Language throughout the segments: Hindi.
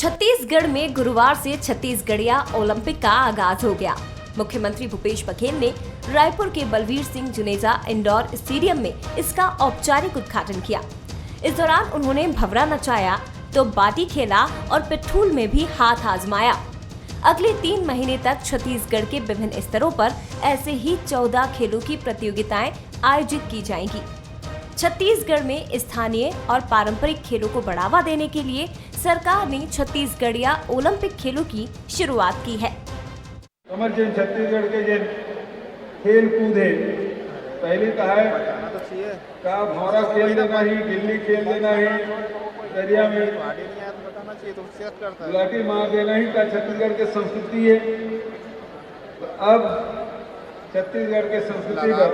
छत्तीसगढ़ में गुरुवार से छत्तीसगढ़िया ओलंपिक का आगाज हो गया। मुख्यमंत्री भूपेश बघेल ने रायपुर के बलवीर सिंह जुनेजा इंडोर स्टेडियम में इसका औपचारिक उद्घाटन किया। इस दौरान उन्होंने भंवरा नचाया तो बाटी खेला और पिट्ठूल में भी हाथ आजमाया। अगले 3 महीने तक छत्तीसगढ़ के विभिन्न स्तरों पर ऐसे ही 14 खेलों की प्रतियोगिताएं आयोजित की जाएंगी। छत्तीसगढ़ में स्थानीय और पारंपरिक खेलों को बढ़ावा देने के लिए सरकार ने छत्तीसगढ़िया ओलंपिक खेलों की शुरुआत की है। हमारे जिन छत्तीसगढ़ के जिन खेल कूद है, पहले कहा है का भौरा खेल देना ही, गिल्ली खेल देना ही, दरिया में गुलाटी मार देना ही का छत्तीसगढ़ की संस्कृति है। तो अब छत्तीसगढ़ के संस्कृति का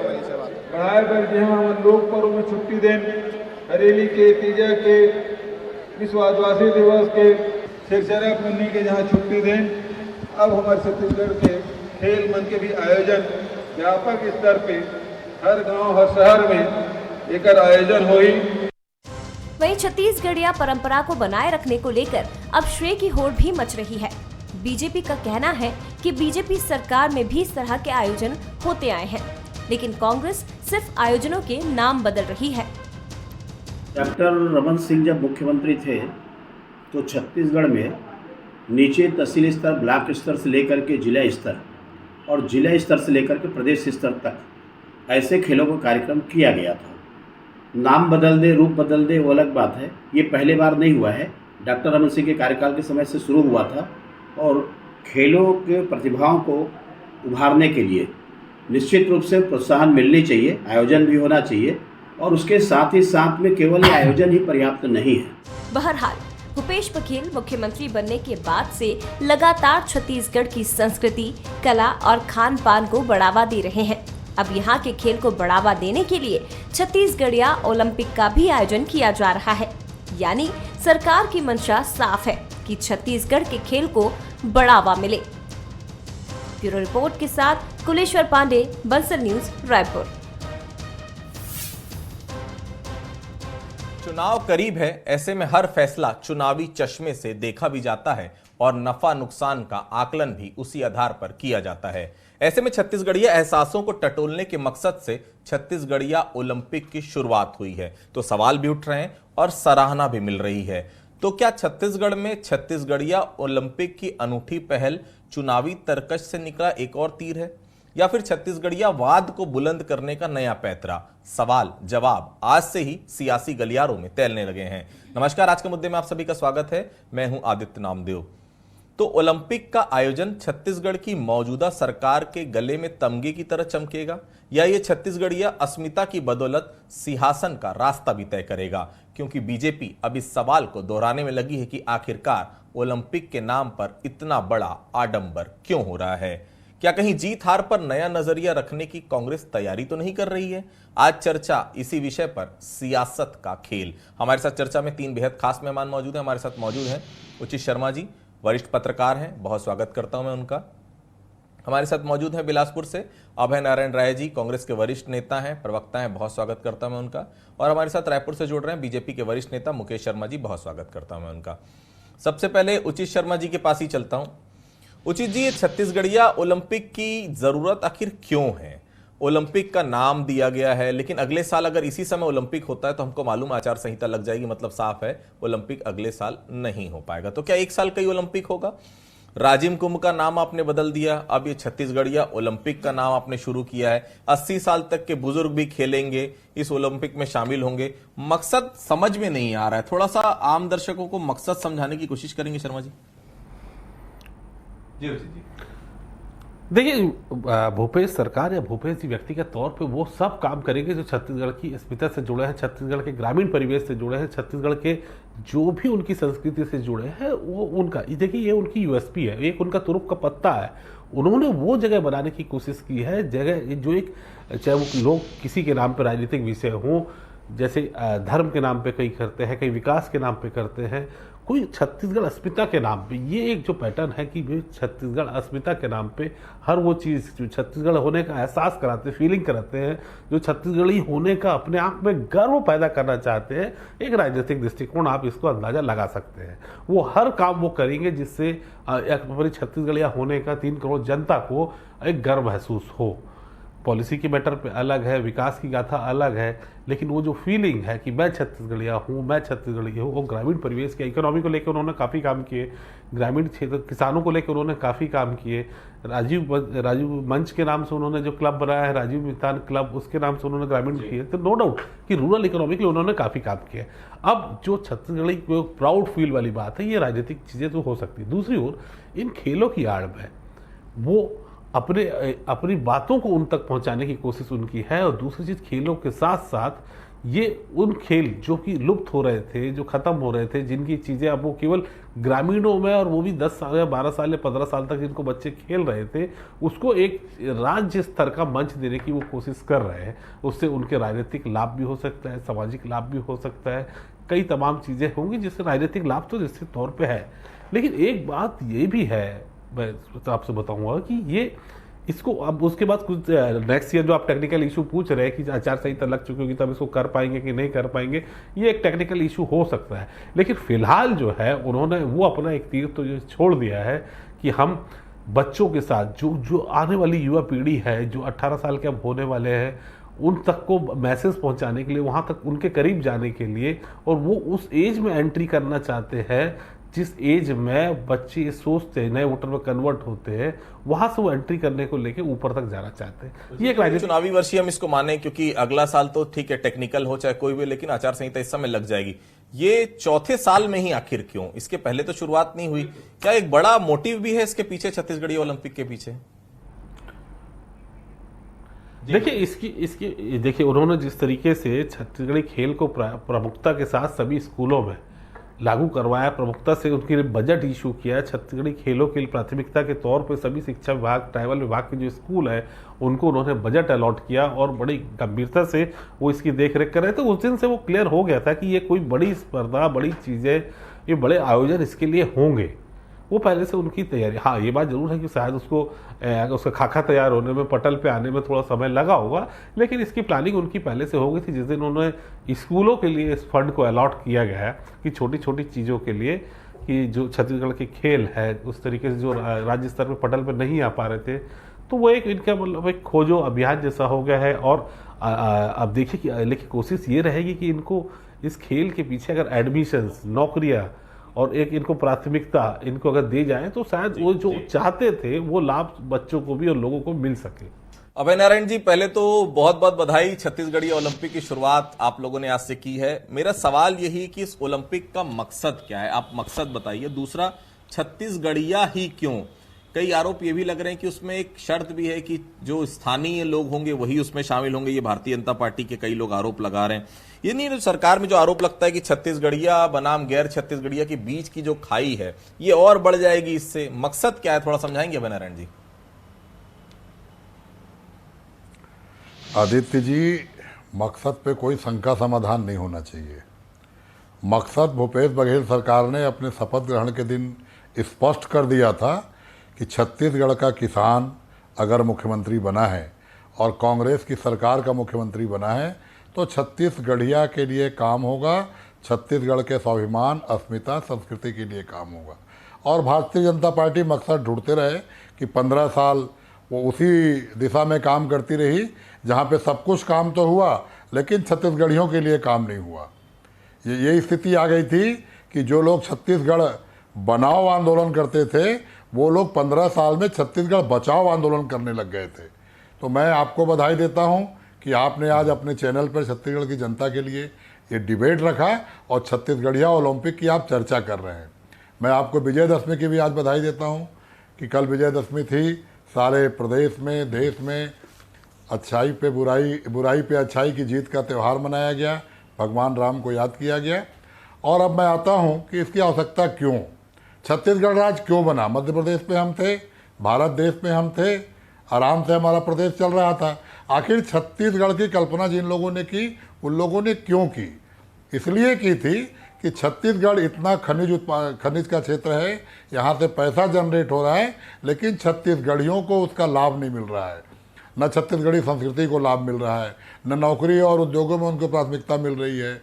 बढ़ाए बर जहाँ हम लोक पर्व में छुट्टी दें, हरेली के, तीजा के, विश्व आदिवासी दिवस के, सिरसरा पुन्नी के जहाँ छुट्टी दें, अब हमारे छत्तीसगढ़ के खेल मन के भी आयोजन व्यापक स्तर पे हर गांव हर शहर में एक आयोजन हुई। वहीं छत्तीसगढ़िया परंपरा को बनाए रखने को लेकर अब श्रेय की होड़ भी मच रही है। बीजेपी का कहना है कि बीजेपी सरकार में भी इस तरह के आयोजन होते आए हैं, लेकिन कांग्रेस सिर्फ आयोजनों के नाम बदल रही है। डॉक्टर रमन सिंह जब मुख्यमंत्री थे तो छत्तीसगढ़ में नीचे तहसील स्तर, ब्लॉक स्तर से लेकर के जिला स्तर और जिला स्तर से लेकर के प्रदेश स्तर तक ऐसे खेलों का कार्यक्रम किया गया था। नाम बदल दे, रूप बदल दे, वो अलग बात है। ये पहले बार नहीं हुआ है, डॉक्टर रमन सिंह के कार्यकाल के समय से शुरू हुआ था। और खेलों के प्रतिभाओं को उभारने के लिए निश्चित रूप से प्रोत्साहन मिलनी चाहिए, आयोजन भी होना चाहिए और उसके साथ ही साथ में केवल ये आयोजन ही पर्याप्त नहीं है। बहरहाल भूपेश बघेल मुख्यमंत्री बनने के बाद से लगातार छत्तीसगढ़ की संस्कृति, कला और खान पान को बढ़ावा दे रहे हैं। अब यहाँ के खेल को बढ़ावा देने के लिए छत्तीसगढ़िया ओलंपिक का भी आयोजन किया जा रहा है। यानी सरकार की मंशा साफ है कि छत्तीसगढ़ के खेल को बढ़ावा मिले। ब्यूरो रिपोर्ट के साथ कुलेश्वर पांडे, बंसल न्यूज, रायपुर। चुनाव करीब है, ऐसे में हर फैसला चुनावी चश्मे से देखा भी जाता है और नफा नुकसान का आकलन भी उसी आधार पर किया जाता है। ऐसे में छत्तीसगढ़िया एहसासों को टटोलने के मकसद से छत्तीसगढ़िया ओलंपिक की शुरुआत हुई है, तो सवाल भी उठ रहे हैं और सराहना भी मिल रही है। तो क्या छत्तीसगढ़ में छत्तीसगढ़िया ओलंपिक की अनूठी पहल चुनावी तरकश से निकला एक और तीर है, या फिर छत्तीसगढ़िया वाद को बुलंद करने का नया पैतरा? सवाल जवाब आज से ही सियासी गलियारों में तैरने लगे हैं। नमस्कार, आज के मुद्दे में आप सभी का स्वागत है। मैं हूं आदित्य नामदेव। तो ओलंपिक का आयोजन छत्तीसगढ़ की मौजूदा सरकार के गले में तमगे की तरह चमकेगा, या ये छत्तीसगढ़िया अस्मिता की बदौलत सिंहासन का रास्ता भी तय करेगा? क्योंकि बीजेपी अब इस सवाल को दोहराने में लगी है कि आखिरकार ओलंपिक के नाम पर इतना बड़ा आडंबर क्यों हो रहा है। क्या कहीं जीत हार पर नया नजरिया रखने की कांग्रेस तैयारी तो नहीं कर रही है? आज चर्चा इसी विषय पर, सियासत का खेल। हमारे साथ चर्चा में 3 बेहद खास मेहमान मौजूद हैं। हमारे साथ मौजूद हैं उचित शर्मा जी, वरिष्ठ पत्रकार हैं, बहुत स्वागत करता हूं मैं उनका। हमारे साथ मौजूद हैं बिलासपुर से अभय नारायण राय जी, कांग्रेस के वरिष्ठ नेता हैं, प्रवक्ता हैं, बहुत स्वागत करता हूं मैं उनका। और हमारे साथ रायपुर से जुड़ रहे हैं बीजेपी के वरिष्ठ नेता मुकेश शर्मा जी, बहुत स्वागत करता हूं मैं उनका। सबसे पहले उचित शर्मा जी के पास ही चलता हूं। उचित जी, ये छत्तीसगढ़िया ओलंपिक की जरूरत आखिर क्यों है? ओलंपिक का नाम दिया गया है, लेकिन अगले साल अगर इसी समय ओलंपिक होता है तो हमको मालूम आचार संहिता लग जाएगी, मतलब साफ है ओलंपिक अगले साल नहीं हो पाएगा। तो क्या एक साल का ही ओलंपिक होगा? राजिम कुंभ का नाम आपने बदल दिया, अब ये छत्तीसगढ़िया ओलंपिक का नाम आपने शुरू किया है। 80 साल तक के बुजुर्ग भी खेलेंगे, इस ओलंपिक में शामिल होंगे। मकसद समझ में नहीं आ रहा है, थोड़ा सा आम दर्शकों को मकसद समझाने की कोशिश करेंगे शर्मा जी? जी। देखिए, भूपेश सरकार या भूपेश जी व्यक्तिगत तौर पे वो सब काम करेंगे जो छत्तीसगढ़ की अस्मिता से जुड़े हैं, छत्तीसगढ़ के ग्रामीण परिवेश से जुड़े हैं, छत्तीसगढ़ के जो भी उनकी संस्कृति से जुड़े हैं, वो उनका, देखिए ये उनकी यूएसपी है, एक उनका तुरुप का पत्ता है। उन्होंने वो जगह बनाने की कोशिश की है, जगह जो एक, चाहे वो लोग किसी के नाम पर राजनीतिक विषय हों, जैसे धर्म के नाम पे कई करते हैं, कई विकास के नाम पे करते हैं, कोई छत्तीसगढ़ अस्मिता के नाम पे, ये एक जो पैटर्न है कि भाई छत्तीसगढ़ अस्मिता के नाम पे हर वो चीज़ जो छत्तीसगढ़ होने का एहसास कराते, फीलिंग कराते हैं, जो छत्तीसगढ़ी होने का अपने आप में गर्व पैदा करना चाहते हैं, एक राजनीतिक दृष्टिकोण आप इसको अंदाजा लगा सकते हैं। वो हर काम वो करेंगे जिससे अपनी छत्तीसगढ़िया होने का 3 करोड़ जनता को एक गर्व महसूस हो। पॉलिसी के मैटर पे अलग है, विकास की गाथा अलग है, लेकिन वो जो फीलिंग है कि मैं छत्तीसगढ़िया हूँ, मैं छत्तीसगढ़ी हूँ, वो ग्रामीण परिवेश के इकोनॉमी को लेकर उन्होंने काफ़ी काम किए, ग्रामीण क्षेत्र किसानों को लेकर उन्होंने काफ़ी काम किए। राजीव मंच के नाम से उन्होंने जो क्लब बनाया है, राजीव मितान क्लब, उसके नाम से उन्होंने ग्रामीण किए। तो नो डाउट कि रूरल इकोनॉमी के लिए उन्होंने काफ़ी काम किया। अब जो छत्तीसगढ़ी को प्राउड फील वाली बात है, ये राजनीतिक चीज़ें तो हो सकती है। दूसरी ओर इन खेलों की आड़ में वो अपनी बातों को उन तक पहुंचाने की कोशिश उनकी है। और दूसरी चीज़, खेलों के साथ साथ ये उन खेल जो कि लुप्त हो रहे थे, जो ख़त्म हो रहे थे, जिनकी चीज़ें अब वो केवल ग्रामीणों में, और वो भी 10 साल या 12 साल या 15 साल तक जिनको बच्चे खेल रहे थे, उसको एक राज्य स्तर का मंच देने की वो कोशिश कर रहे हैं। उससे उनके राजनीतिक लाभ भी हो सकता है, सामाजिक लाभ भी हो सकता है, कई तमाम चीज़ें होंगी जिससे राजनीतिक लाभ तो निश्चित तौर पर है। लेकिन एक बात ये भी है, मैं आपसे बताऊंगा कि ये इसको अब उसके बाद कुछ नेक्स्ट ईयर जो आप टेक्निकल इशू पूछ रहे हैं कि आचार संहिता लग चुकी होगी तब इसको कर पाएंगे कि नहीं कर पाएंगे, ये एक टेक्निकल इशू हो सकता है। लेकिन फिलहाल जो है उन्होंने वो अपना एक तीर तो जो छोड़ दिया है कि हम बच्चों के साथ जो आने वाली युवा पीढ़ी है, जो 18 साल के अब होने वाले हैं, उन तक को मैसेज पहुंचाने के लिए, वहाँ तक उनके करीब जाने के लिए, और वो उस एज में एंट्री करना चाहते हैं जिस एज में बच्चे सोचते हैं, नए वोटर में कन्वर्ट होते हैं, वहां से वो एंट्री करने को लेके ऊपर तक जाना चाहते हैं। ये एक चुनावी वर्ष ही हम इसको माने, क्योंकि अगला साल तो ठीक है टेक्निकल हो चाहे कोई भी, लेकिन आचार संहिता इस समय लग जाएगी। ये चौथे साल में ही आखिर क्यों? इसके पहले तो शुरुआत नहीं हुई? क्या एक बड़ा मोटिव भी है इसके पीछे, छत्तीसगढ़ी ओलंपिक के पीछे? देखिए देखिए उन्होंने जिस तरीके से छत्तीसगढ़ी खेल को प्रमुखता के साथ सभी स्कूलों में लागू करवाया, प्रमुखता से उनके लिए बजट इशू किया, छत्तीसगढ़ी खेलों के लिए प्राथमिकता के तौर पर सभी शिक्षा विभाग, ट्राइबल विभाग के जो स्कूल है उनको उन्होंने बजट अलॉट किया और बड़ी गंभीरता से वो इसकी देखरेख कर रहे थे। उस दिन से वो क्लियर हो गया था कि ये कोई बड़ी स्पर्धा, बड़ी चीज़ें, ये बड़े आयोजन इसके लिए होंगे। वो पहले से उनकी तैयारी, हाँ ये बात जरूर है कि शायद उसका खाका तैयार होने में, पटल पे आने में थोड़ा समय लगा होगा, लेकिन इसकी प्लानिंग उनकी पहले से हो गई थी। जिस दिन उन्होंने स्कूलों के लिए इस फंड को अलॉट किया गया है कि छोटी छोटी चीज़ों के लिए, कि जो छत्तीसगढ़ के खेल है उस तरीके से जो राज्य स्तर पर पटल पर नहीं आ पा रहे थे, तो वो एक इनका मतलब एक खोजो अभियान जैसा हो गया है। और अब देखिए कि लेकिन कोशिश ये रहेगी कि इनको इस खेल के पीछे अगर एडमिशन्स, नौकरियाँ और एक इनको प्राथमिकता इनको अगर दी जाए तो शायद वो जो चाहते थे वो लाभ बच्चों को भी और लोगों को मिल सके। अभय नारायण जी, पहले तो बहुत बहुत बधाई, छत्तीसगढ़ी ओलंपिक की शुरुआत आप लोगों ने आज से की है। मेरा सवाल यही कि इस ओलंपिक का मकसद क्या है, आप मकसद बताइए। दूसरा, छत्तीसगढ़िया ही क्यों? कई आरोप ये भी लग रहे हैं कि उसमें एक शर्त भी है कि जो स्थानीय लोग होंगे वही उसमें शामिल होंगे। ये भारतीय जनता पार्टी के कई लोग आरोप लगा रहे हैं। ये नहीं, सरकार में जो आरोप लगता है कि छत्तीसगढ़िया बनाम गैर छत्तीसगढ़िया के बीच की जो खाई है ये और बढ़ जाएगी इससे, मकसद क्या है, थोड़ा समझाएंगे अभय नारायण जी? आदित्य जी, मकसद पे कोई शंका समाधान नहीं होना चाहिए। मकसद भूपेश बघेल सरकार ने अपने शपथ ग्रहण के दिन स्पष्ट कर दिया था कि छत्तीसगढ़ का किसान अगर मुख्यमंत्री बना है और कांग्रेस की सरकार का मुख्यमंत्री बना है तो छत्तीसगढ़िया के लिए काम होगा, छत्तीसगढ़ के स्वाभिमान, अस्मिता, संस्कृति के लिए काम होगा। और भारतीय जनता पार्टी मकसद ढूंढते रहे कि 15 साल वो उसी दिशा में काम करती रही जहाँ पे सब कुछ काम तो हुआ लेकिन छत्तीसगढ़ियों के लिए काम नहीं हुआ। यही स्थिति आ गई थी कि जो लोग छत्तीसगढ़ बनाओ आंदोलन करते थे वो लोग 15 साल में छत्तीसगढ़ बचाओ आंदोलन करने लग गए थे। तो मैं आपको बधाई देता हूं कि आपने आज अपने चैनल पर छत्तीसगढ़ की जनता के लिए ये डिबेट रखा और छत्तीसगढ़िया ओलंपिक की आप चर्चा कर रहे हैं। मैं आपको विजयदशमी की भी आज बधाई देता हूं कि कल विजयदशमी थी। सारे प्रदेश में, देश में अच्छाई पे बुराई पे अच्छाई की जीत का त्यौहार मनाया गया, भगवान राम को याद किया गया। और अब मैं आता हूं कि इसकी आवश्यकता क्यों, छत्तीसगढ़ राज्य क्यों बना। मध्य प्रदेश में हम थे, भारत देश में हम थे, आराम से हमारा प्रदेश चल रहा था। आखिर छत्तीसगढ़ की कल्पना जिन लोगों ने की उन लोगों ने क्यों की? इसलिए की थी कि छत्तीसगढ़ इतना खनिज का क्षेत्र है, यहाँ से पैसा जनरेट हो रहा है, लेकिन छत्तीसगढ़ियों को उसका लाभ नहीं मिल रहा है। न छत्तीसगढ़ी संस्कृति को लाभ मिल रहा है, न नौकरी और उद्योगों में उनको प्राथमिकता मिल रही है।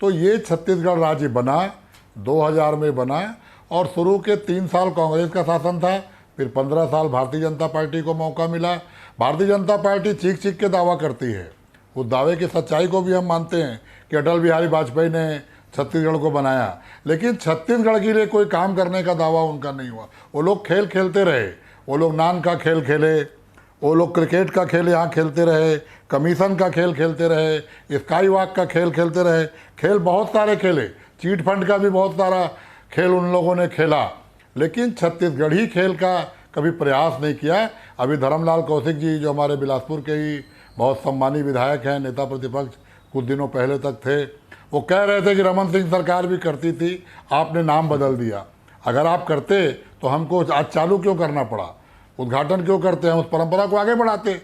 तो ये छत्तीसगढ़ राज्य बना 2000 में बना, और शुरू के 3 साल कांग्रेस का शासन था, फिर 15 साल भारतीय जनता पार्टी को मौका मिला। भारतीय जनता पार्टी चीख चीख के दावा करती है, उस दावे की सच्चाई को भी हम मानते हैं कि अटल बिहारी वाजपेयी ने छत्तीसगढ़ को बनाया, लेकिन छत्तीसगढ़ के लिए कोई काम करने का दावा उनका नहीं हुआ। वो लोग खेल खेलते रहे, वो लोग नान का खेल खेले, वो लोग क्रिकेट का खेल यहाँ खेलते रहे, कमीशन का खेल खेलते रहे, स्काई वॉक का खेल खेलते रहे, खेल बहुत सारे खेले, चीट फंड का भी बहुत सारा खेल उन लोगों ने खेला, लेकिन छत्तीसगढ़ी खेल का कभी प्रयास नहीं किया। अभी धर्मलाल कौशिक जी जो हमारे बिलासपुर के ही बहुत सम्मानी विधायक हैं, नेता प्रतिपक्ष कुछ दिनों पहले तक थे, वो कह रहे थे कि रमन सिंह सरकार भी करती थी, आपने नाम बदल दिया। अगर आप करते तो हमको आज चालू क्यों करना पड़ा, उद्घाटन क्यों करते हैं, उस परंपरा को आगे बढ़ाते।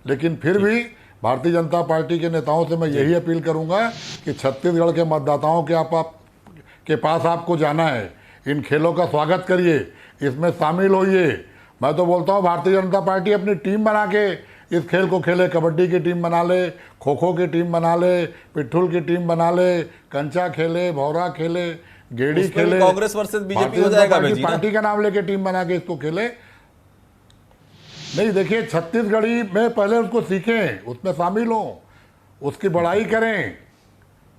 लेकिन फिर भी भारतीय जनता पार्टी के नेताओं से मैं यही अपील करूंगा कि छत्तीसगढ़ के मतदाताओं के पास आपको जाना है, इन खेलों का स्वागत करिए, इसमें शामिल होइए। मैं तो बोलता हूँ भारतीय जनता पार्टी अपनी टीम बना के इस खेल को खेले, कबड्डी की टीम बना ले, खो खो की टीम बना ले, पिट्ठुल की टीम बना ले, कंचा खेले, भौरा खेले, गेड़ी खेले, कांग्रेस वर्सेस बीजेपी हो जाएगा पार्टी का नाम लेके टीम बना के इसको खेले। नहीं, देखिए छत्तीसगढ़ी में पहले उसको सीखें, उसमें शामिल हों, उसकी बड़ाई करें।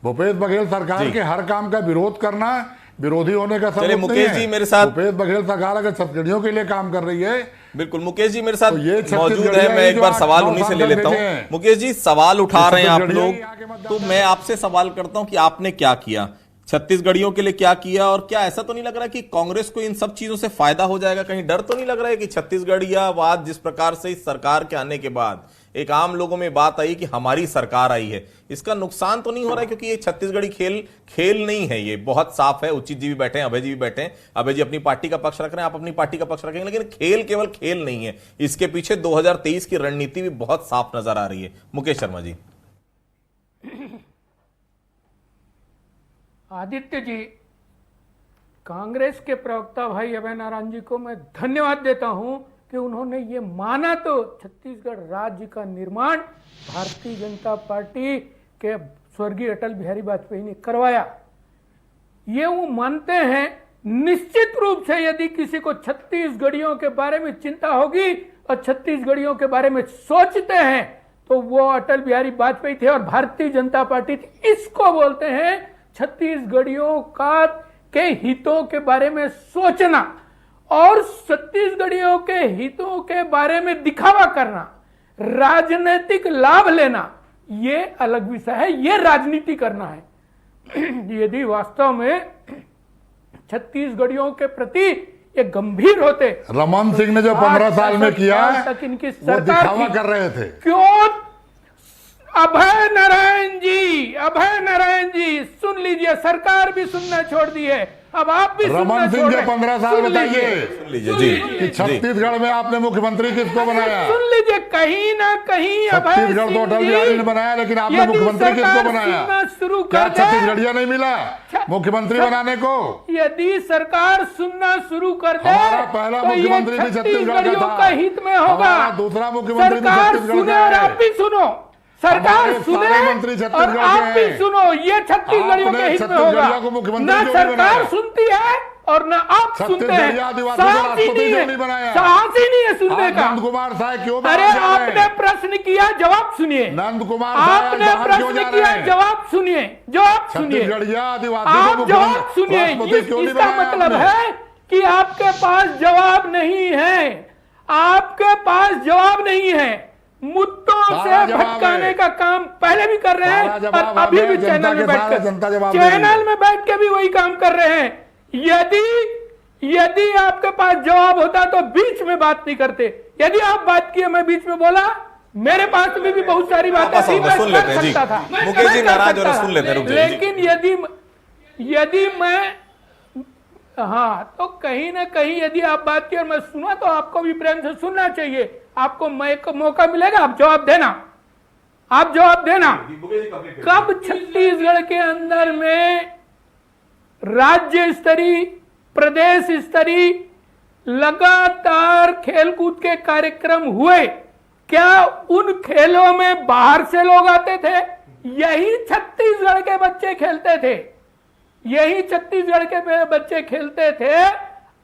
भूपेश बघेल सरकार के हर काम का विरोध करना विरोधी होने का सबूत नहीं है। मुकेश जी मेरे साथ, भूपेश बघेल सरकार अगर छत्तीसगढ़ियों के लिए काम कर रही है, बिल्कुल मुकेश जी मेरे साथ तो ये मौजूद है, मैं एक बार सवाल उन्हीं से ले लेता हूं। मुकेश जी सवाल उठा रहे हैं आप लोग, तो मैं आपसे सवाल करता हूं कि आपने क्या किया, छत्तीसगढ़ियों के लिए क्या किया, और क्या ऐसा तो नहीं लग रहा कि कांग्रेस को इन सब चीजों से फायदा हो जाएगा? कहीं डर तो नहीं लग रहा है कि छत्तीसगढ़ियावाद जिस प्रकार से इस सरकार के आने के बाद एक आम लोगों में बात आई कि हमारी सरकार आई है, इसका नुकसान तो नहीं हो रहा है? क्योंकि ये छत्तीसगढ़ी खेल नहीं है, ये बहुत साफ है। उचित जी भी बैठे हैं, अभय जी भी बैठे हैं, अभय जी अपनी पार्टी का पक्ष रख रहे हैं, आप अपनी पार्टी का पक्ष रखेंगे, लेकिन खेल केवल खेल नहीं है, इसके पीछे 2023 की रणनीति भी बहुत साफ नजर आ रही है। मुकेश शर्मा जी। आदित्य जी, कांग्रेस के प्रवक्ता भाई अभय नारायण जी को मैं धन्यवाद देता हूं कि उन्होंने ये माना तो छत्तीसगढ़ राज्य का निर्माण भारतीय जनता पार्टी के स्वर्गीय अटल बिहारी वाजपेयी ने करवाया। ये वो मानते हैं। निश्चित रूप से यदि किसी को छत्तीसगढ़ियों के बारे में चिंता होगी और छत्तीसगढ़ियों के बारे में सोचते हैं तो वो अटल बिहारी वाजपेयी थे और भारतीय जनता पार्टी थी। इसको बोलते हैं छत्तीसगढ़ियों के हितों के बारे में सोचना और छत्तीसगढ़ियों के हितों के बारे में दिखावा करना, राजनीतिक लाभ लेना, ये अलग विषय है, ये राजनीति करना है। यदि वास्तव में छत्तीसगढ़ियों के प्रति ये गंभीर होते, रमन सिंह ने जो 15 साल में किया तक इनकी वो सरकार दिखावा कर रहे थे। क्यों? अभय नारायण जी सुन लीजिए, सरकार भी सुनना छोड़ दी है, अब आप भी रमन सिंह जो 15 साल बताइए कि जी छत्तीसगढ़ में आपने मुख्यमंत्री किसको बनाया? सुन लीजिए, कहीं ना कहीं छत्तीसगढ़ तो अटल बिहारी ने बनाया, लेकिन आपने मुख्यमंत्री किसको बनाया? शुरू क्या कर छत्तीसगढ़िया नहीं मिला मुख्यमंत्री बनाने को? यदि सरकार सुनना शुरू कर दे हमारा पहला तो ये मुख्यमंत्री भी छत्तीसगढ़ का था, हित में होगा। हमारा दूसरा मुख्यमंत्री भी सरकार छत्तीसगढ़ सुने का और है। आप भी सुनो, सरकार सुने मंत्री और छत्तीसगढ़ आप के भी हैं। सुनो, ये छत्तीसगढ़ियों के हित में छत्तीसगढ़िया को होगा। मुख्यमंत्री ना क्यों नहीं सरकार बनाया? सुनती है और ना आप सुनते हैं। छत्तीसगढ़िया आदिवासी को राष्ट्रपति क्यों नहीं बनाया? साहस ही नहीं है सुनने का। नंद कुमार साय क्यों अरे बाहर जा रहे आपने हैं? प्रश्न किया, जवाब सुनिए। नंद कुमार साय आपने बाहर क्यों प्रश्न जा किया, रहे हैं? जवाब सुनिए, जवाब सुनिए। छत्तीसगढ़िया आदिवासी को आप जवाब मुख्यमंत्री सुनिए। राष्ट्रपति क्यों नहीं इसका बनाया मतलब आपने? है कि आपके पास जवाब नहीं है, आपके पास जवाब नहीं है। मुद्दों से सारा जवाब भटकाने है। का काम पहले भी कर रहे सारा हैं जवाब और अभी हमें भी जनता चैनल के में सारा जनता जवाब बैठ दे रही है। चैनल में बैठ के भी वही काम कर रहे हैं। यदि आपके पास जवाब होता तो बीच में बात नहीं करते। यदि आप बात किए, मैं बीच में बोला, मेरे पास में भी बहुत सारी बातें थी, मैं सुन लेते हैं जी। सकता था, मुकेश जी मैं नाराज कर हो रहे, सकता सुन लेते हैं, था। रुक जाइए जी। लेकिन यदि मैं हाँ, तो कहीं ना कहीं यदि आप बात की और मैं सुना तो आपको भी प्रेम से सुनना चाहिए। आपको मौका मिलेगा, आप जवाब देना, आप जवाब देना। कब छत्तीसगढ़ के अंदर में राज्य स्तरीय, प्रदेश स्तरीय लगातार खेलकूद के कार्यक्रम हुए। क्या उन खेलों में बाहर से लोग आते थे? यही छत्तीसगढ़ के बच्चे खेलते थे, यही छत्तीसगढ़ के बच्चे खेलते थे।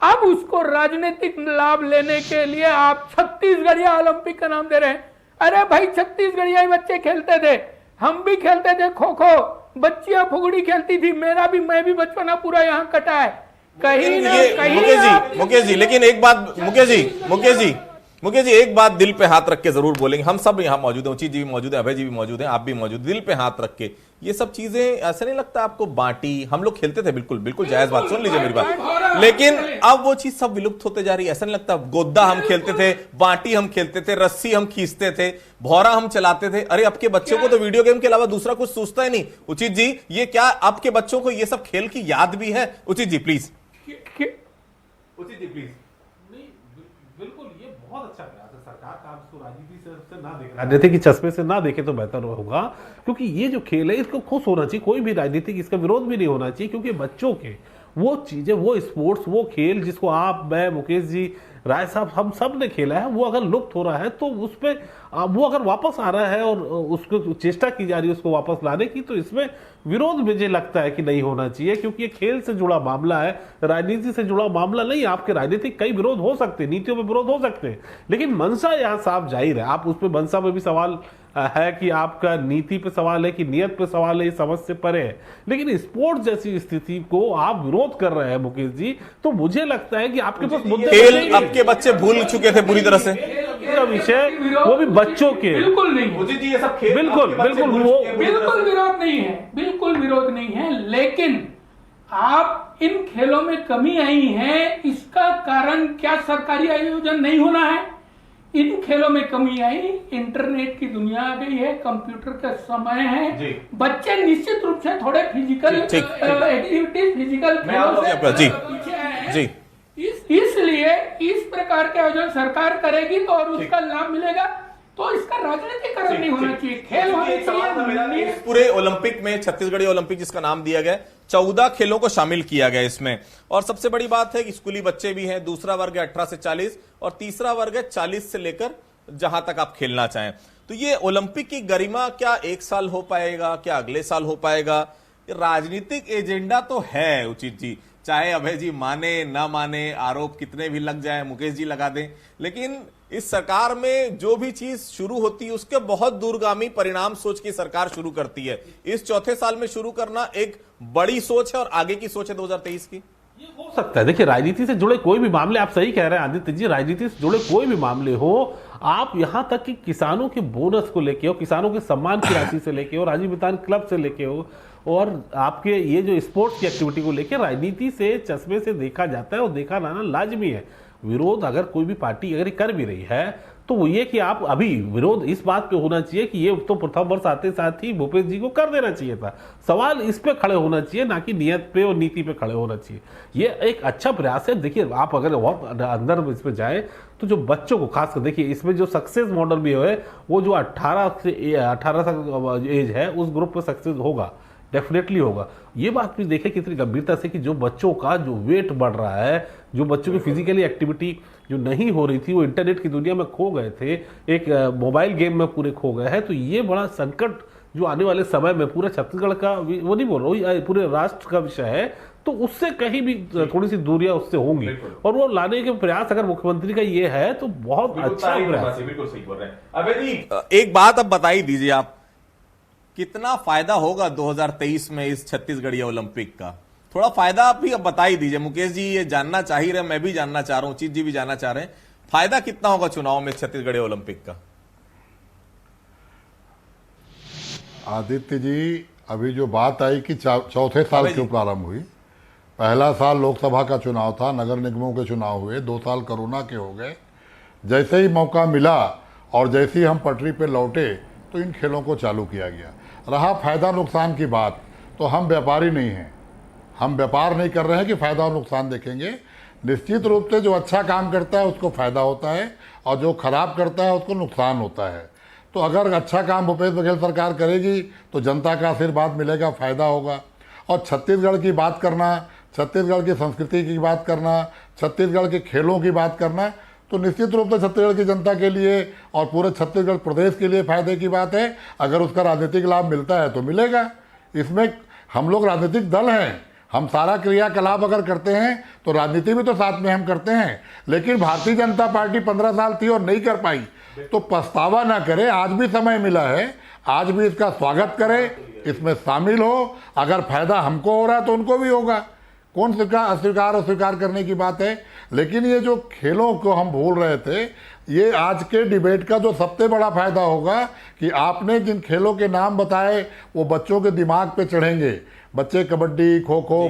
अब उसको राजनीतिक लाभ लेने के लिए आप छत्तीसगढ़िया ओलंपिक का नाम दे रहे हैं। अरे भाई, छत्तीसगढ़िया ही बच्चे खेलते थे, हम भी खेलते थे खो खो, बच्चियां फुगड़ी खेलती थी, मैं भी बचपना पूरा यहाँ कटा है। कहीं ना कहीं मुकेश जी, लेकिन एक बात मुकेश जी एक बात दिल पे हाथ रख के जरूर बोलेंगे। हम सब यहाँ मौजूद हैं, उचित जी भी मौजूद है, अभय जी भी मौजूद है, आप भी मौजूद, दिल पे हाथ रख के ये सब चीजें ऐसा नहीं लगता आपको बांटी? हम लोग खेलते थे, बिल्कुल बिल्कुल जायज बात, सुन लीजिए मेरी बात, लेकिन अब वो चीज सब विलुप्त होते जा रही है। ऐसा नहीं लगता? गोद्दा हम खेलते थे, बांटी हम खेलते थे, रस्सी हम खींचते थे, भौरा हम चलाते थे। अरे अब के बच्चों को तो वीडियो गेम के अलावा दूसरा कुछ सोचता ही नहीं। उचित जी, ये क्या अब के बच्चों को ये सब खेल की याद भी है? उचित जी प्लीज, उचित जी प्लीज। बिल्कुल, ये बहुत अच्छा प्रयास है सरकार का। आप इसको राजनीति से ना देखें, राजनीति की चश्मे से ना देखें तो बेहतर होगा, क्योंकि ये जो खेल है इसको खुश होना चाहिए। कोई भी राजनीतिक इसका विरोध भी नहीं होना चाहिए, क्योंकि बच्चों के वो चीजें, वो स्पोर्ट्स, वो खेल जिसको आप, मैं, मुकेश जी, राय साहब, हम सब ने खेला है, वो अगर लुप्त हो रहा है तो उस पर वो अगर वापस आ रहा है और उसको चेष्टा की जा रही है उसको वापस लाने की, तो इसमें विरोध मुझे लगता है कि नहीं होना चाहिए, क्योंकि ये खेल से जुड़ा मामला है, राजनीति से जुड़ा मामला नहीं। आपके राजनीतिक कई विरोध हो सकते हैं, नीतियों में विरोध हो सकते हैं, लेकिन मंशा यहाँ साफ जाहिर है। आप उस पर मंशा में भी सवाल है कि आपका नीति पे सवाल है कि नियत पे सवाल है, ये समझ से परे है। लेकिन स्पोर्ट्स जैसी स्थिति को आप विरोध कर रहे हैं मुकेश जी, तो मुझे लगता है कि आपके पास मुद्दे, खेल अब के बच्चे भूल चुके थे पूरी तरह से विषय, वो भी बच्चों के। बिल्कुल नहीं, उचित जी ये सब खेल बिल्कुल बिल्कुल वो बिल्कुल विरोध नहीं है, बिल्कुल विरोध नहीं है, लेकिन आप इन खेलों में कमी आई है, इसका कारण क्या सरकारी आयोजन नहीं होना है? इन खेलों में कमी आई, इंटरनेट की दुनिया आ गई है, कंप्यूटर का समय है, बच्चे निश्चित रूप से थोड़े फिजिकल एक्टिविटीज, फिजिकल खेलों से पीछे आए हैं। इसलिए इस प्रकार के आयोजन सरकार करेगी तो और उसका लाभ मिलेगा, तो इसका राजनीतिकरण नहीं होना चाहिए, खेल होने चाहिए। इस पूरे ओलंपिक में छत्तीसगढ़ी ओलंपिक जिसका नाम दिया गया, 14 खेलों को शामिल किया गया इसमें। और सबसे बड़ी बात है कि स्कूली बच्चे भी हैं, दूसरा वर्ग है 18 से 40 और तीसरा वर्ग है 40 से लेकर जहां तक आप खेलना चाहें। तो ये ओलंपिक की गरिमा क्या एक साल हो पाएगा, क्या अगले साल हो पाएगा? राजनीतिक एजेंडा तो है उचित जी, चाहे अभय जी माने ना माने, आरोप कितने भी लग जाए, मुकेश जी लगा दें, लेकिन इस सरकार में जो भी चीज शुरू होती है उसके बहुत दूरगामी परिणाम सोच की सरकार शुरू करती है। इस चौथे साल में शुरू करना एक बड़ी सोच है और आगे की सोच है 2023 की। ये हो सकता है। देखिए, राजनीति से जुड़े कोई भी मामले, आप सही कह रहे हैं आदित्य जी, राजनीति से जुड़े कोई भी मामले हो, आप यहां तक कि किसानों के बोनस को लेके हो, किसानों के सम्मान की राशि से लेके हो, राजीव मितान क्लब से लेके हो, और आपके ये जो स्पोर्ट्स की एक्टिविटी को लेकर राजनीति से चश्मे से देखा जाता है और देखा जाना लाजमी है। विरोध अगर कोई भी पार्टी अगर कर भी रही है तो वो ये कि आप अभी विरोध इस बात पे होना चाहिए कि ये तो प्रथम वर्ष आते साथ ही भूपेश जी को कर देना चाहिए था। सवाल इस पे खड़े होना चाहिए, ना कि नियत पे और नीति पे खड़े होना चाहिए। ये एक अच्छा प्रयास है। देखिए, आप अगर बहुत अंदर इस पे जाए तो जो बच्चों को खासकर देखिए, इसमें जो सक्सेस मॉडल भी है वो जो 18 तक एज है उस ग्रुप पे सक्सेस होगा, डेफिनेटली होगा। ये बात भी देखें कितनी गंभीरता से कि जो बच्चों का जो वेट बढ़ रहा है, जो बच्चों की फिजिकली एक्टिविटी जो नहीं हो रही थी, वो इंटरनेट की दुनिया में खो गए थे, एक मोबाइल गेम में पूरे खो गए हैं। तो ये बड़ा संकट जो आने वाले समय में पूरे छत्तीसगढ़ का, वो नहीं बोल रहा हूँ, पूरे राष्ट्र का विषय है, तो उससे कहीं भी थोड़ी सी दूरियां उससे होंगी और वो लाने के प्रयास अगर मुख्यमंत्री का ये है तो बहुत अच्छा प्रयास। बिल्कुल सही बोल रहे हैं। अबे जी, एक बात अब बता ही दीजिए, आप कितना फायदा होगा 2023 में इस छत्तीसगढ़ी ओलंपिक का? थोड़ा फायदा आप भी अब बता ही दीजिए। मुकेश जी ये जानना चाह ही रहे, मैं भी जानना चाह रहा हूं, उचित जी भी जानना चाह रहे हैं, फायदा कितना होगा चुनाव में छत्तीसगढ़ी ओलंपिक का? आदित्य जी, अभी जो बात आई कि चौथे साल क्यों प्रारंभ हुई, पहला साल लोकसभा का चुनाव था, नगर निगमों के चुनाव हुए, 2 साल कोरोना के हो गए। जैसे ही मौका मिला और जैसे ही हम पटरी पे लौटे तो इन खेलों को चालू किया गया। रहा फायदा नुकसान की बात, तो हम व्यापारी नहीं हैं, हम व्यापार नहीं कर रहे हैं कि फायदा और नुकसान देखेंगे। निश्चित रूप से जो अच्छा काम करता है उसको फायदा होता है और जो खराब करता है उसको नुकसान होता है। तो अगर अच्छा काम भूपेश बघेल सरकार करेगी तो जनता का आशीर्वाद मिलेगा, फायदा होगा, और छत्तीसगढ़ की बात करना, छत्तीसगढ़ की संस्कृति की बात करना, छत्तीसगढ़ के खेलों की बात करना, तो निश्चित रूप से छत्तीसगढ़ की जनता के लिए और पूरे छत्तीसगढ़ प्रदेश के लिए फायदे की बात है। अगर उसका राजनीतिक लाभ मिलता है तो मिलेगा। इसमें हम लोग राजनीतिक दल हैं, हम सारा क्रियाकलाप अगर करते हैं तो राजनीति भी तो साथ में हम करते हैं। लेकिन भारतीय जनता पार्टी 15 साल थी और नहीं कर पाई, तो पछतावा ना करे। आज भी समय मिला है, आज भी इसका स्वागत करें, इसमें शामिल हो। अगर फायदा हमको हो रहा है तो उनको भी होगा। कौन अस्वीकार करने की बात है। लेकिन ये जो खेलों को हम भूल रहे थे, ये आज के डिबेट का जो सबसे बड़ा फायदा होगा कि आपने जिन खेलों के नाम बताए वो बच्चों के दिमाग पे चढ़ेंगे। बच्चे कबड्डी, खो खो,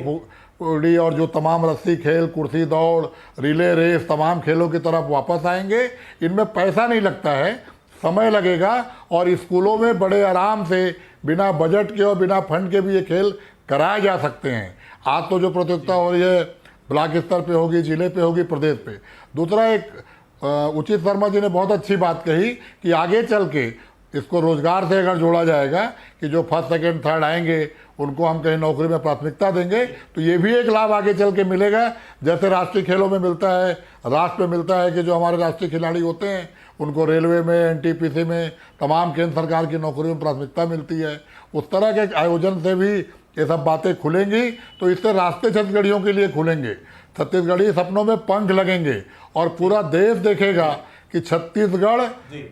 कबड्डी और जो तमाम रस्सी खेल, कुर्सी दौड़, रिले रेस, तमाम खेलों की तरफ वापस आएंगे। इनमें पैसा नहीं लगता है, समय लगेगा और स्कूलों में बड़े आराम से बिना बजट के और बिना फंड के भी ये खेल कराए जा सकते हैं। आज तो जो प्रतियोगिता हो रही है ब्लॉक स्तर पे होगी, जिले पे होगी, प्रदेश पे। दूसरा, एक उचित शर्मा जी ने बहुत अच्छी बात कही कि आगे चल के इसको रोजगार से अगर जोड़ा जाएगा कि जो फर्स्ट सेकंड थर्ड आएंगे उनको हम कहीं नौकरी में प्राथमिकता देंगे, तो ये भी एक लाभ आगे चल के मिलेगा। जैसे राष्ट्रीय खेलों में मिलता है, राष्ट्र में मिलता है कि जो हमारे राष्ट्रीय खिलाड़ी होते हैं उनको रेलवे में, एनटीपीसी में, तमाम केंद्र सरकार की नौकरियों में प्राथमिकता मिलती है। उस तरह के आयोजन से भी ये सब बातें खुलेंगी, तो इससे रास्ते छत्तीसगढ़ियों के लिए खुलेंगे। छत्तीसगढ़ी सपनों में पंख लगेंगे और पूरा देश देखेगा कि छत्तीसगढ़,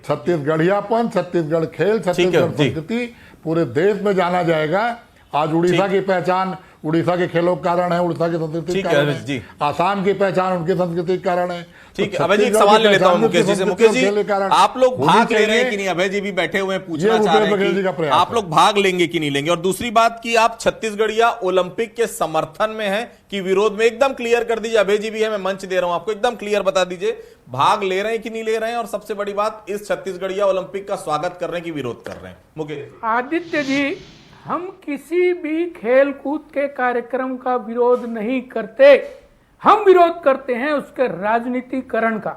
छत्तीसगढ़ियापन, छत्तीसगढ़ खेल, छत्तीसगढ़ संस्कृति पूरे देश में जाना जाएगा। आज उड़ीसा की पहचान उड़ीसा के खेलों के कारण है, उड़ीसा की संस्कृति के कारण है, आसाम की पहचान उनकी संस्कृति के कारण है। ठीक है, अभय जी एक सवाल ले लेता हूं मुकेश जी से। मुकेश जी, आप लोग भाग ले रहे हैं कि नहीं? अभय जी भी बैठे हुए हैं, पूछना चाह रहे हैं कि आप लोग भाग लेंगे कि नहीं लेंगे। और दूसरी बात कि आप छत्तीसगढ़िया ओलंपिक के समर्थन में हैं कि विरोध में, एकदम क्लियर कर दीजिए। अभय जी भी है, मैं मंच दे रहा हूं आपको, एकदम क्लियर बता दीजिए, भाग ले रहे हैं कि नहीं ले रहे हैं। और सबसे बड़ी बात, इस छत्तीसगढ़िया ओलंपिक का स्वागत कर रहे हैं कि विरोध कर रहे हैं? मुकेश आदित्य जी, हम किसी भी खेल कूद के कार्यक्रम का विरोध नहीं करते, हम विरोध करते हैं उसके राजनीतिकरण का।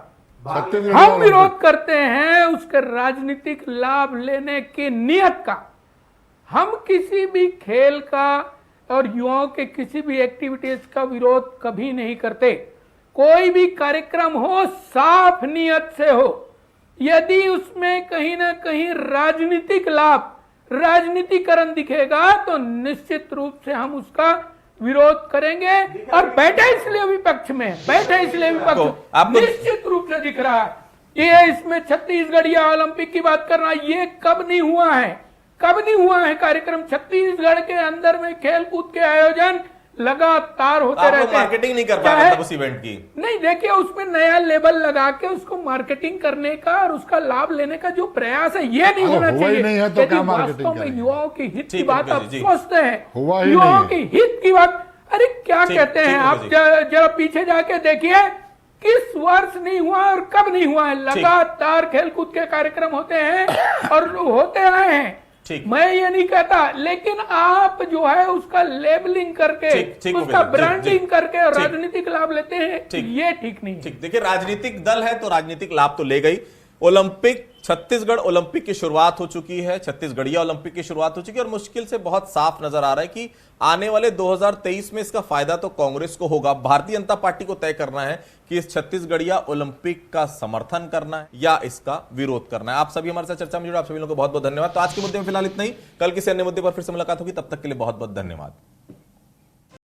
हम विरोध करते हैं उसके राजनीतिक लाभ लेने की नियत का। हम किसी भी खेल का और युवाओं के किसी भी एक्टिविटीज का विरोध कभी नहीं करते। कोई भी कार्यक्रम हो, साफ नियत से हो। यदि उसमें कहीं ना कहीं राजनीतिक लाभ, राजनीतिकरण दिखेगा तो निश्चित रूप से हम उसका विरोध करेंगे। और बैठे इसलिए विपक्ष में, बैठे इसलिए विपक्ष निश्चित रूप से दिख रहा है। ये इसमें छत्तीसगढ़िया ओलंपिक की बात करना, ये कब नहीं हुआ है, कब नहीं हुआ है कार्यक्रम। छत्तीसगढ़ के अंदर में खेल कूद के आयोजन लगातार होते रहते हैं। मार्केटिंग नहीं कर पा रहे उस इवेंट की? नहीं, देखिए उसमें नया लेबल लगा के उसको मार्केटिंग करने का और उसका लाभ लेने का जो प्रयास है, ये नहीं होना चाहिए। नहीं है तो क्या मार्केटिंग वास्तव में युवाओं के हित की बात आप जी। सोचते हैं, युवाओं के हित की बात, अरे क्या कहते हैं आप? जरा पीछे जाके देखिए किस वर्ष नहीं हुआ और कब नहीं हुआ है। लगातार खेलकूद के कार्यक्रम होते हैं और होते रहे हैं। मैं ये नहीं कहता, लेकिन आप जो है उसका लेबलिंग करके, उसका ब्रांडिंग करके राजनीतिक लाभ लेते हैं, ये ठीक नहीं है। देखिए, राजनीतिक दल है तो राजनीतिक लाभ तो ले गई। ओलंपिक, छत्तीसगढ़ ओलंपिक की शुरुआत हो चुकी है, छत्तीसगढ़िया ओलंपिक की शुरुआत हो चुकी है और मुश्किल से बहुत साफ नजर आ रहा है कि आने वाले 2023 में इसका फायदा तो कांग्रेस को होगा। भारतीय जनता पार्टी को तय करना है कि इस छत्तीसगढ़िया ओलंपिक का समर्थन करना है या इसका विरोध करना है। आप सभी हमारे साथ चर्चा में जुड़े, आप सभी लोगों को बहुत बहुत धन्यवाद। तो आज के मुद्दे में फिलहाल इतना ही, कल किसी अन्य मुद्दे पर फिर से मुलाकात होगी, तब तक के लिए बहुत बहुत धन्यवाद।